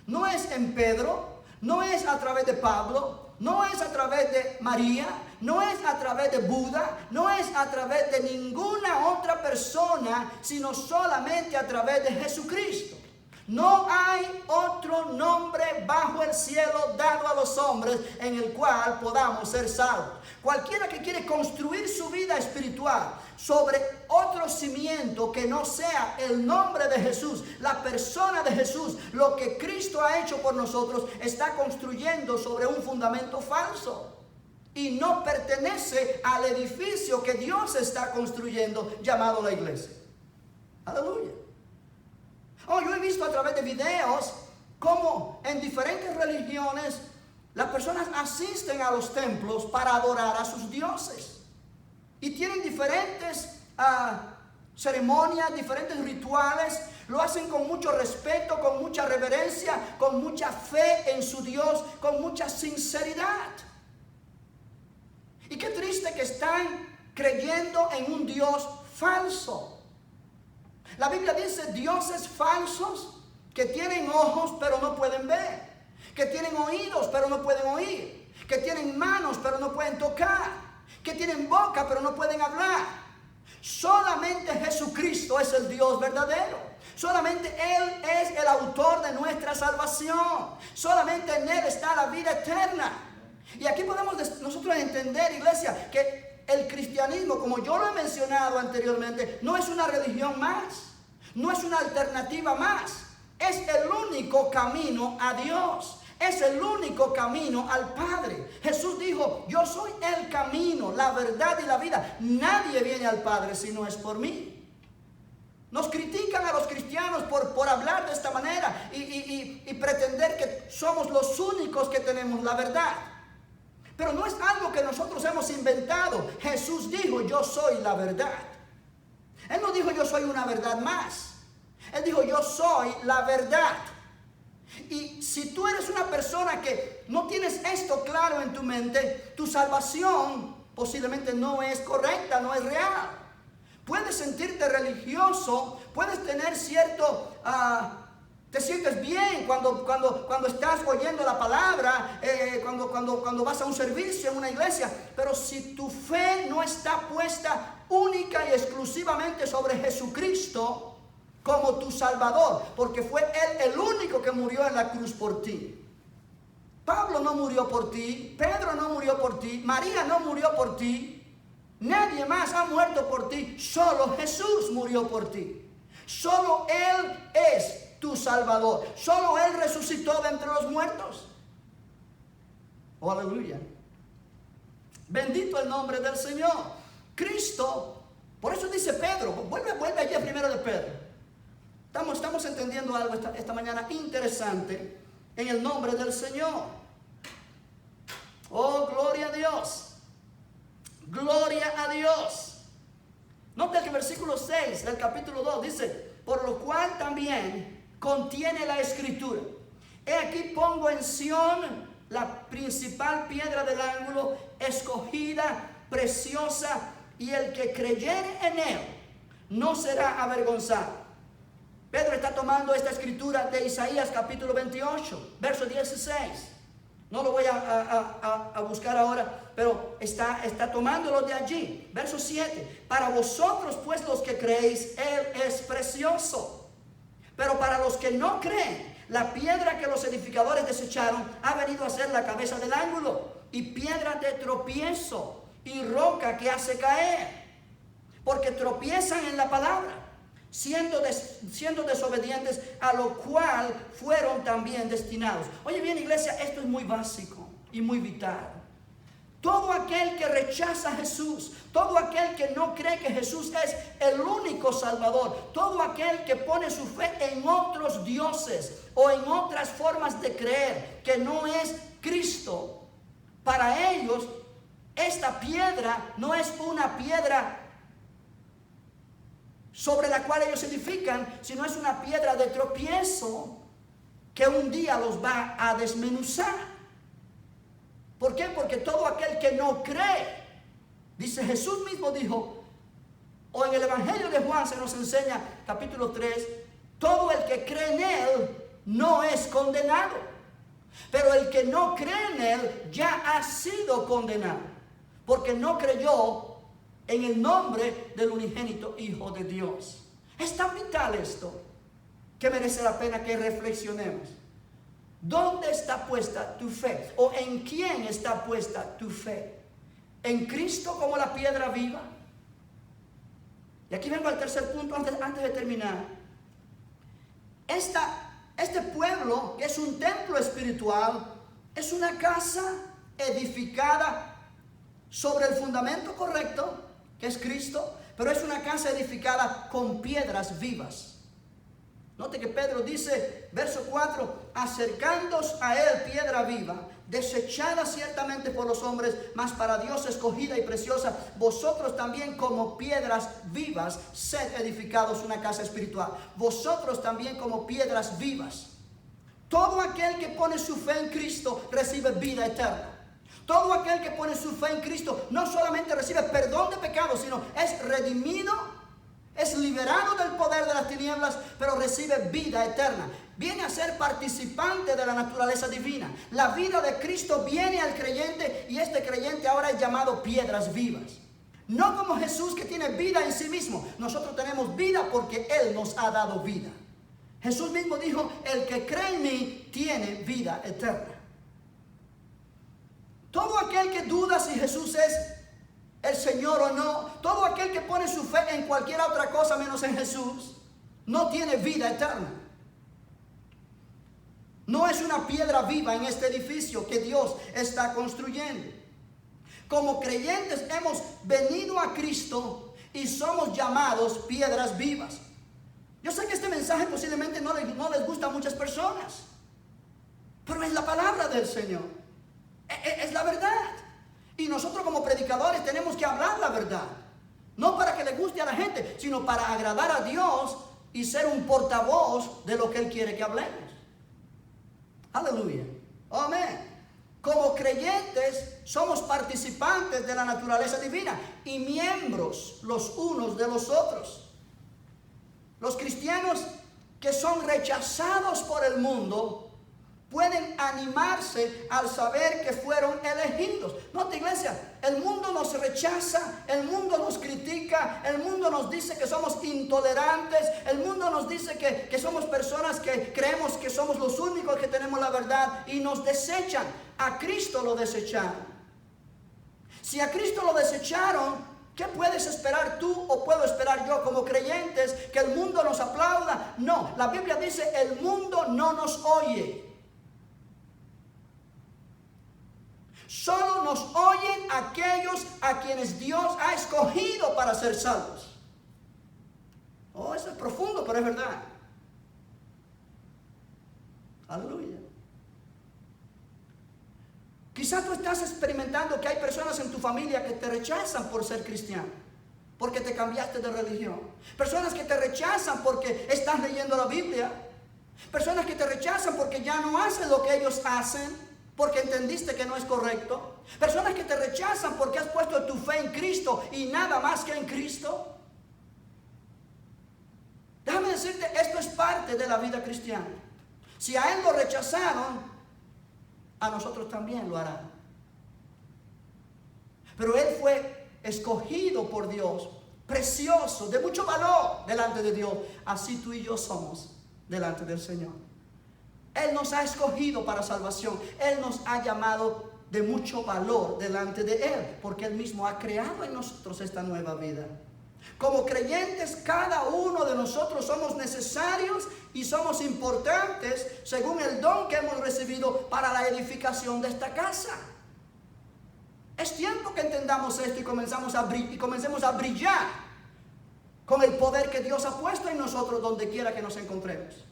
No es en Pedro, no es a través de Pablo, no es a través de María, no es a través de Buda, no es a través de ninguna otra persona, sino solamente a través de Jesucristo. No hay otro nombre bajo el cielo dado a los hombres en el cual podamos ser salvos. Cualquiera que quiere construir su vida espiritual sobre otro cimiento que no sea el nombre de Jesús, la persona de Jesús, lo que Cristo ha hecho por nosotros, está construyendo sobre un fundamento falso y no pertenece al edificio que Dios está construyendo, llamado la iglesia. Aleluya. Oh, yo he visto a través de videos cómo en diferentes religiones las personas asisten a los templos para adorar a sus dioses. Y tienen diferentes ceremonias, diferentes rituales. Lo hacen con mucho respeto, con mucha reverencia, con mucha fe en su Dios, con mucha sinceridad. Y qué triste que están creyendo en un Dios falso. La Biblia dice dioses falsos que tienen ojos pero no pueden ver, que tienen oídos pero no pueden oír, que tienen manos pero no pueden tocar, que tienen boca pero no pueden hablar. Solamente Jesucristo es el Dios verdadero. Solamente Él es el autor de nuestra salvación. Solamente en Él está la vida eterna. Y aquí podemos nosotros entender, iglesia, que el cristianismo, como yo lo he mencionado anteriormente, no es una religión más, no es una alternativa más. Es el único camino a Dios. Es el único camino al Padre. Jesús dijo, yo soy el camino, la verdad y la vida. Nadie viene al Padre si no es por mí. Nos critican a los cristianos por hablar de esta manera y pretender que somos los únicos que tenemos la verdad. Pero no es algo que nosotros hemos inventado. Jesús dijo, yo soy la verdad. Él no dijo, yo soy una verdad más. Él dijo, yo soy la verdad. Y si tú eres una persona que no tienes esto claro en tu mente, tu salvación posiblemente no es correcta, no es real. Puedes sentirte religioso, puedes tener cierto, te sientes bien cuando estás oyendo la palabra, cuando vas a un servicio en una iglesia, pero si tu fe no está puesta única y exclusivamente sobre Jesucristo como tu Salvador, porque fue Él el único que murió en la cruz por ti. Pablo no murió por ti, Pedro no murió por ti, María no murió por ti. Nadie más ha muerto por ti, solo Jesús murió por ti. Solo Él es tu Salvador, solo Él resucitó de entre los muertos. Oh, aleluya. Bendito el nombre del Señor. Cristo, por eso dice Pedro, vuelve allí a primero de Pedro. Estamos entendiendo algo esta mañana interesante en el nombre del Señor. Oh, gloria a Dios. Gloria a Dios. Nota que el versículo 6 del capítulo 2 dice, por lo cual también contiene la escritura. He aquí pongo en Sión la principal piedra del ángulo, escogida, preciosa, y el que creyere en él no será avergonzado. Pedro está tomando esta escritura de Isaías capítulo 28, verso 16. No lo voy a buscar ahora, pero está tomándolo de allí. Verso 7. Para vosotros pues los que creéis, Él es precioso. Pero para los que no creen, la piedra que los edificadores desecharon ha venido a ser la cabeza del ángulo, y piedra de tropiezo, y roca que hace caer. Porque tropiezan en la palabra, siendo desobedientes, a lo cual fueron también destinados. Oye bien, iglesia, esto es muy básico y muy vital. Todo aquel que rechaza a Jesús, todo aquel que no cree que Jesús es el único Salvador, todo aquel que pone su fe en otros dioses o en otras formas de creer que no es Cristo, para ellos esta piedra no es una piedra sobre la cual ellos edifican, sino es una piedra de tropiezo que un día los va a desmenuzar. ¿Por qué? Porque todo aquel que no cree, dice Jesús mismo dijo, o en el Evangelio de Juan se nos enseña, capítulo 3, todo el que cree en Él no es condenado, pero el que no cree en Él ya ha sido condenado, porque no creyó en el nombre del unigénito Hijo de Dios. Es tan vital esto que merece la pena que reflexionemos. ¿Dónde está puesta tu fe? ¿O en quién está puesta tu fe? ¿En Cristo como la piedra viva? Y aquí vengo al tercer punto antes de terminar. Este pueblo, que es un templo espiritual, es una casa edificada sobre el fundamento correcto, que es Cristo, pero es una casa edificada con piedras vivas. Note que Pedro dice, verso 4, acercándoos a él piedra viva, desechada ciertamente por los hombres, mas para Dios escogida y preciosa. Vosotros también como piedras vivas, sed edificados una casa espiritual. Vosotros también como piedras vivas. Todo aquel que pone su fe en Cristo recibe vida eterna. Todo aquel que pone su fe en Cristo no solamente recibe perdón de pecados, sino es redimido, es liberado del poder de las tinieblas, pero recibe vida eterna. Viene a ser participante de la naturaleza divina. La vida de Cristo viene al creyente y este creyente ahora es llamado piedras vivas. No como Jesús, que tiene vida en sí mismo. Nosotros tenemos vida porque Él nos ha dado vida. Jesús mismo dijo, el que cree en mí tiene vida eterna. Todo aquel que duda si Jesús es el Señor o no, todo aquel que pone su fe en cualquier otra cosa menos en Jesús, no tiene vida eterna. No es una piedra viva en este edificio que Dios está construyendo. Como creyentes hemos venido a Cristo y somos llamados piedras vivas. Yo sé que este mensaje posiblemente no les gusta a muchas personas, pero es la palabra del Señor. Es la verdad. Y nosotros como predicadores tenemos que hablar la verdad. No para que le guste a la gente, sino para agradar a Dios y ser un portavoz de lo que Él quiere que hablemos. Aleluya. Amén. Como creyentes somos participantes de la naturaleza divina y miembros los unos de los otros. Los cristianos que son rechazados por el mundo pueden animarse al saber que fueron elegidos. Nota, iglesia, el mundo nos rechaza, el mundo nos critica, el mundo nos dice que somos intolerantes, el mundo nos dice que somos personas que creemos que somos los únicos que tenemos la verdad y nos desechan. A Cristo lo desecharon. Si a Cristo lo desecharon, ¿qué puedes esperar tú o puedo esperar yo como creyentes? ¿Que el mundo nos aplauda? No, la Biblia dice, el mundo no nos oye. Solo nos oyen aquellos a quienes Dios ha escogido para ser salvos. Oh, eso es profundo, pero es verdad. Aleluya. Quizás tú estás experimentando que hay personas en tu familia que te rechazan por ser cristiano, porque te cambiaste de religión. Personas que te rechazan porque estás leyendo la Biblia. Personas que te rechazan porque ya no haces lo que ellos hacen, porque entendiste que no es correcto. Personas que te rechazan porque has puesto tu fe en Cristo y nada más que en Cristo. Déjame decirte, esto es parte de la vida cristiana. Si a Él lo rechazaron, a nosotros también lo harán. Pero Él fue escogido por Dios, precioso, de mucho valor delante de Dios. Así tú y yo somos delante del Señor. Él nos ha escogido para salvación. Él nos ha llamado de mucho valor delante de Él, porque Él mismo ha creado en nosotros esta nueva vida. Como creyentes, cada uno de nosotros somos necesarios y somos importantes según el don que hemos recibido para la edificación de esta casa. Es tiempo que entendamos esto y comencemos a brillar con el poder que Dios ha puesto en nosotros donde quiera que nos encontremos.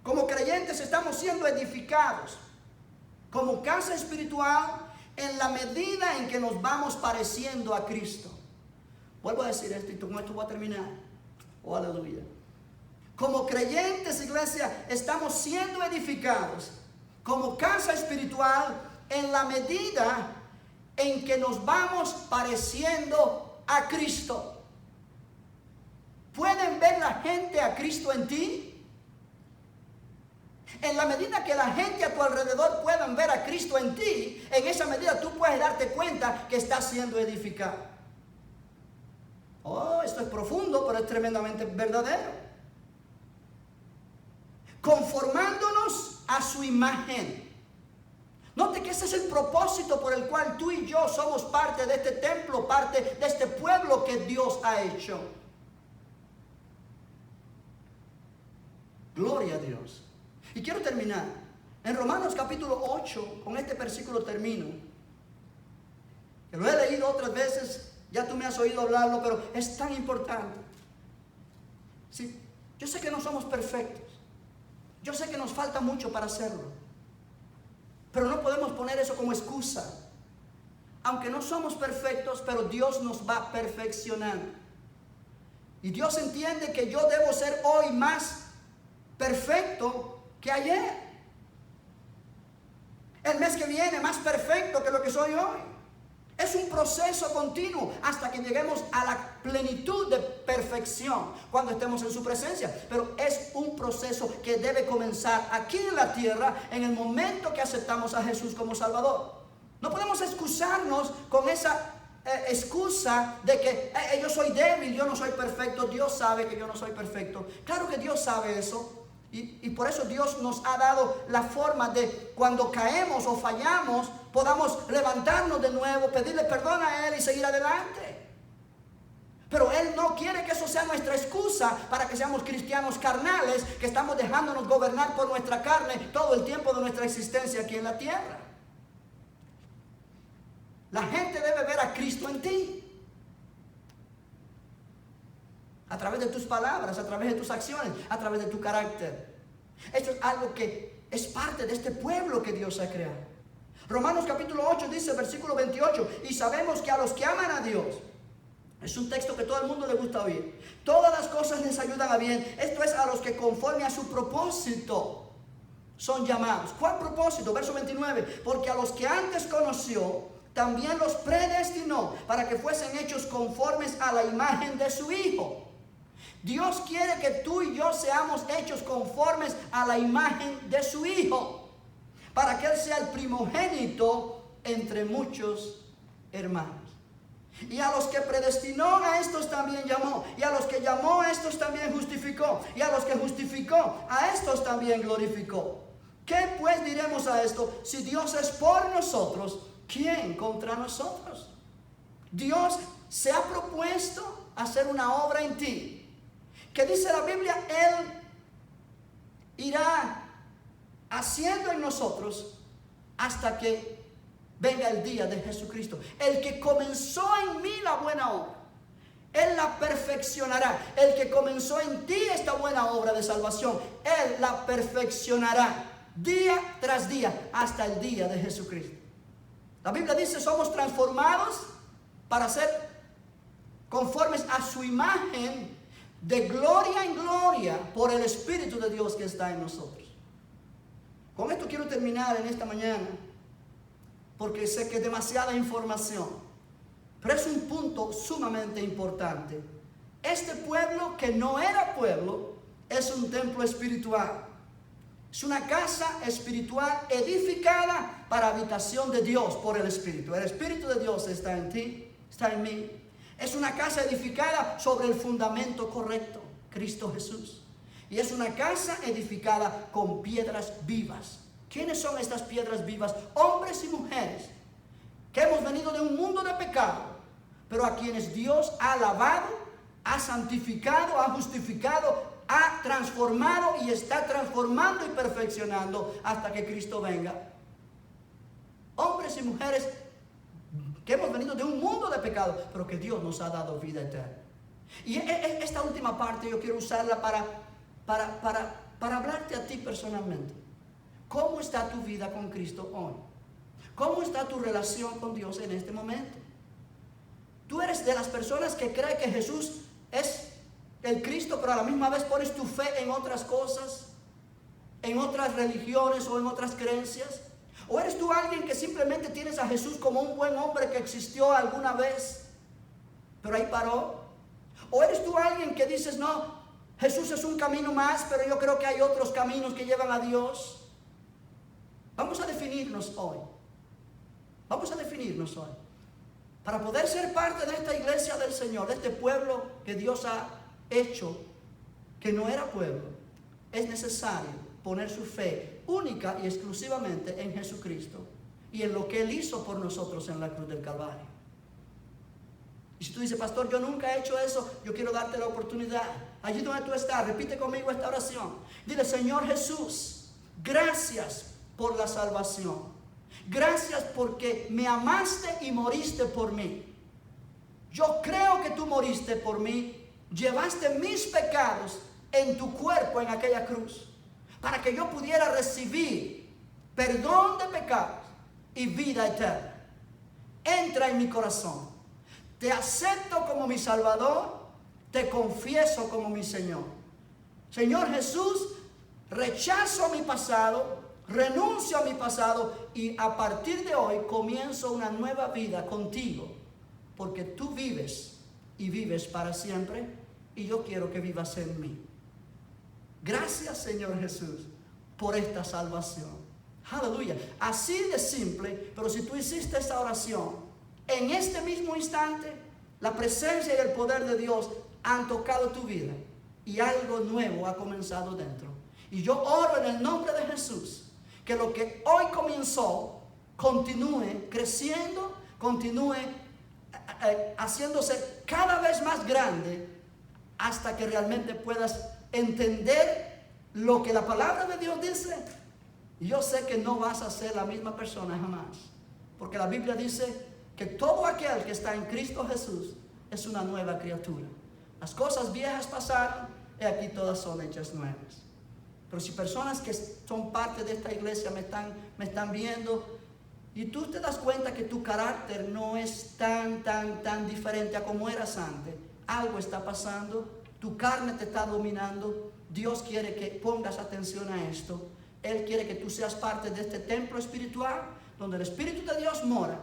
Como creyentes estamos siendo edificados como casa espiritual en la medida en que nos vamos pareciendo a Cristo. Vuelvo a decir esto y con esto voy a terminar. Oh, aleluya. Como creyentes, iglesia, estamos siendo edificados como casa espiritual en la medida en que nos vamos pareciendo a Cristo. ¿Pueden ver la gente a Cristo en ti? En la medida que la gente a tu alrededor puedan ver a Cristo en ti, en esa medida tú puedes darte cuenta que estás siendo edificado. Oh, esto es profundo, pero es tremendamente verdadero. Conformándonos a su imagen. Note que ese es el propósito por el cual tú y yo somos parte de este templo, parte de este pueblo que Dios ha hecho. Gloria a Dios. Y quiero terminar. En Romanos capítulo 8, con este versículo termino. Que lo he leído otras veces, ya tú me has oído hablarlo, pero es tan importante. Sí, yo sé que no somos perfectos. Yo sé que nos falta mucho para hacerlo. Pero no podemos poner eso como excusa. Aunque no somos perfectos, pero Dios nos va perfeccionando. Y Dios entiende que yo debo ser hoy más perfecto que ayer. El mes que viene más perfecto que lo que soy hoy. Es un proceso continuo hasta que lleguemos a la plenitud de perfección cuando estemos en su presencia. Pero es un proceso que debe comenzar aquí en la tierra en el momento que aceptamos a Jesús como Salvador. No podemos excusarnos con esa excusa de que yo soy débil, yo no soy perfecto. Dios sabe que yo no soy perfecto. Claro que Dios sabe eso. Y por eso Dios nos ha dado la forma de cuando caemos o fallamos, podamos levantarnos de nuevo, pedirle perdón a Él y seguir adelante. Pero Él no quiere que eso sea nuestra excusa para que seamos cristianos carnales, que estamos dejándonos gobernar por nuestra carne todo el tiempo de nuestra existencia aquí en la tierra. La gente debe ver a Cristo en ti. A través de tus palabras, a través de tus acciones, a través de tu carácter. Esto es algo que es parte de este pueblo que Dios ha creado. Romanos capítulo 8 dice, versículo 28, y sabemos que a los que aman a Dios, es un texto que todo el mundo le gusta oír, todas las cosas les ayudan a bien. Esto es a los que conforme a su propósito son llamados. ¿Cuál propósito? Verso 29, porque a los que antes conoció, también los predestinó para que fuesen hechos conformes a la imagen de su Hijo. Dios quiere que tú y yo seamos hechos conformes a la imagen de su Hijo, para que Él sea el primogénito entre muchos hermanos. Y a los que predestinó, a estos también llamó. Y a los que llamó, a estos también justificó. Y a los que justificó, a estos también glorificó. ¿Qué pues diremos a esto? Si Dios es por nosotros, ¿quién contra nosotros? Dios se ha propuesto hacer una obra en ti, que dice la Biblia, Él irá haciendo en nosotros hasta que venga el día de Jesucristo. El que comenzó en mí la buena obra, Él la perfeccionará. El que comenzó en ti esta buena obra de salvación, Él la perfeccionará día tras día hasta el día de Jesucristo. La Biblia dice, somos transformados para ser conformes a su imagen de gloria en gloria por el Espíritu de Dios que está en nosotros. Con esto quiero terminar en esta mañana, porque sé que es demasiada información, pero es un punto sumamente importante. Este pueblo que no era pueblo es un templo espiritual. Es una casa espiritual edificada para habitación de Dios por el Espíritu. El Espíritu de Dios está en ti, está en mí. Es una casa edificada sobre el fundamento correcto, Cristo Jesús. Y es una casa edificada con piedras vivas. ¿Quiénes son estas piedras vivas? Hombres y mujeres que hemos venido de un mundo de pecado, pero a quienes Dios ha lavado, ha santificado, ha justificado, ha transformado y está transformando y perfeccionando hasta que Cristo venga. Hombres y mujeres que hemos venido de un mundo de pecado, pero que Dios nos ha dado vida eterna. Y esta última parte yo quiero usarla para hablarte a ti personalmente. ¿Cómo está tu vida con Cristo hoy? ¿Cómo está tu relación con Dios en este momento? ¿Tú eres de las personas que cree que Jesús es el Cristo, pero a la misma vez pones tu fe en otras cosas, en otras religiones o en otras creencias? ¿O eres tú alguien que simplemente tienes a Jesús como un buen hombre que existió alguna vez, pero ahí paró? ¿O eres tú alguien que dices, no, Jesús es un camino más, pero yo creo que hay otros caminos que llevan a Dios? Vamos a definirnos hoy. Vamos a definirnos hoy. Para poder ser parte de esta iglesia del Señor, de este pueblo que Dios ha hecho, que no era pueblo, es necesario poner su fe única y exclusivamente en Jesucristo y en lo que Él hizo por nosotros en la cruz del Calvario. Y si tú dices, pastor, yo nunca he hecho eso, yo quiero darte la oportunidad. Allí donde tú estás, repite conmigo esta oración. Dile, Señor Jesús, gracias por la salvación. Gracias porque me amaste y moriste por mí. Yo creo que tú moriste por mí. Llevaste mis pecados en tu cuerpo en aquella cruz, para que yo pudiera recibir perdón de pecados y vida eterna. Entra en mi corazón. Te acepto como mi Salvador, te confieso como mi Señor. Señor Jesús, rechazo mi pasado, renuncio a mi pasado y a partir de hoy comienzo una nueva vida contigo, porque tú vives y vives para siempre y yo quiero que vivas en mí. Gracias, Señor Jesús, por esta salvación. Aleluya. Así de simple, pero si tú hiciste esta oración, en este mismo instante, la presencia y el poder de Dios han tocado tu vida y algo nuevo ha comenzado dentro. Y yo oro en el nombre de Jesús, que lo que hoy comenzó, continúe creciendo, continúe haciéndose cada vez más grande, hasta que realmente puedas entender lo que la palabra de Dios dice. Y yo sé que no vas a ser la misma persona jamás, porque la Biblia dice que todo aquel que está en Cristo Jesús es una nueva criatura. Las cosas viejas pasaron y aquí todas son hechas nuevas. Pero si personas que son parte de esta iglesia me están viendo y tú te das cuenta que tu carácter no es tan diferente a como eras antes, algo está pasando, tu carne te está dominando. Dios quiere que pongas atención a esto. Él quiere que tú seas parte de este templo espiritual donde el Espíritu de Dios mora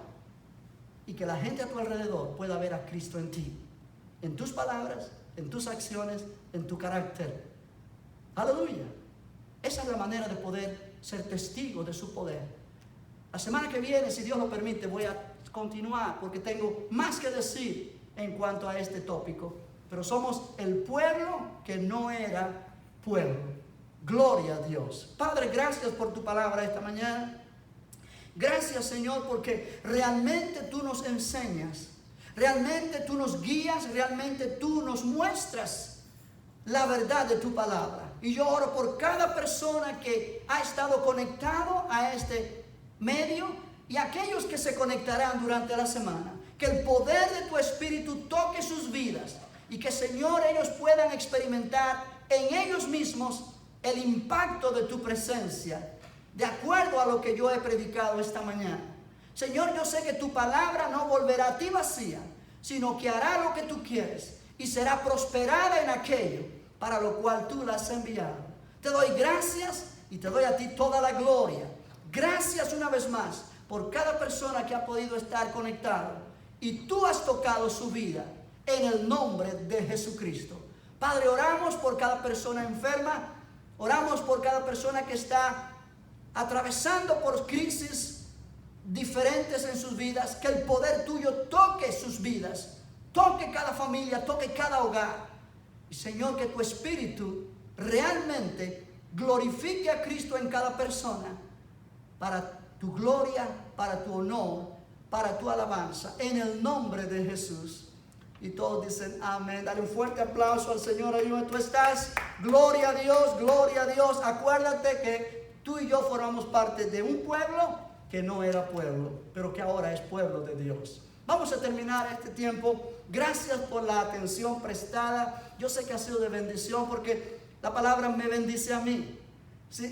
y que la gente a tu alrededor pueda ver a Cristo en ti, en tus palabras, en tus acciones, en tu carácter. Aleluya. Esa es la manera de poder ser testigo de su poder. La semana que viene, si Dios lo permite, voy a continuar porque tengo más que decir en cuanto a este tópico. Pero somos el pueblo que no era pueblo. Gloria a Dios. Padre, gracias por tu palabra esta mañana. Gracias, Señor, porque realmente tú nos enseñas, realmente tú nos guías, realmente tú nos muestras la verdad de tu palabra. Y yo oro por cada persona que ha estado conectado a este medio y aquellos que se conectarán durante la semana. Que el poder de tu Espíritu toque sus vidas y que, Señor, ellos puedan experimentar en ellos mismos el impacto de tu presencia, de acuerdo a lo que yo he predicado esta mañana. Señor, yo sé que tu palabra no volverá a ti vacía, sino que hará lo que tú quieres y será prosperada en aquello para lo cual tú la has enviado. Te doy gracias y te doy a ti toda la gloria. Gracias una vez más por cada persona que ha podido estar conectado y tú has tocado su vida en el nombre de Jesucristo. Padre, oramos por cada persona enferma, oramos por cada persona que está atravesando por crisis diferentes en sus vidas, que el poder tuyo toque sus vidas, toque cada familia, toque cada hogar. Y, Señor, que tu Espíritu realmente glorifique a Cristo en cada persona, para tu gloria, para tu honor, para tu alabanza, en el nombre de Jesús. Y todos dicen amén. Dale un fuerte aplauso al Señor ahí donde tú estás. Gloria a Dios, gloria a Dios. Acuérdate que tú y yo formamos parte de un pueblo que no era pueblo, pero que ahora es pueblo de Dios. Vamos a terminar este tiempo. Gracias por la atención prestada. Yo sé que ha sido de bendición porque la palabra me bendice a mí. Si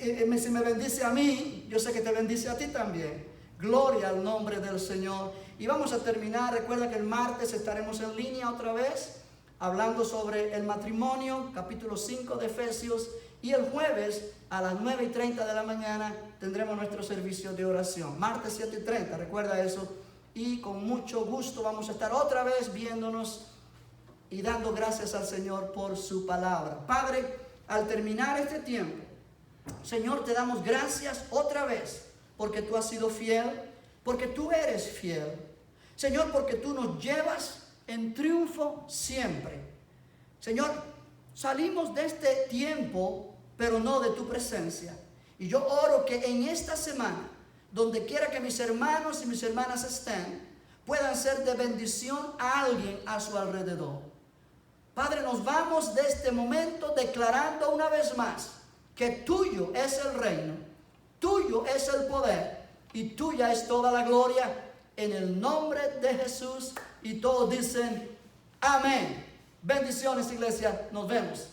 me bendice a mí, yo sé que te bendice a ti también. Gloria al nombre del Señor. Y vamos a terminar. Recuerda que el martes estaremos en línea otra vez, hablando sobre el matrimonio, capítulo 5 de Efesios. Y el jueves a las 9:30 de la mañana tendremos nuestro servicio de oración. Martes 7:30, recuerda eso. Y con mucho gusto vamos a estar otra vez viéndonos y dando gracias al Señor por su palabra. Padre, al terminar este tiempo, Señor, te damos gracias otra vez porque tú has sido fiel, porque tú eres fiel. Señor, porque tú nos llevas en triunfo siempre. Señor, salimos de este tiempo, pero no de tu presencia. Y yo oro que en esta semana, donde quiera que mis hermanos y mis hermanas estén, puedan ser de bendición a alguien a su alrededor. Padre, nos vamos de este momento declarando una vez más que tuyo es el reino, tuyo es el poder y tuya es toda la gloria, en el nombre de Jesús. Y todos dicen amén. Bendiciones, iglesia. Nos vemos.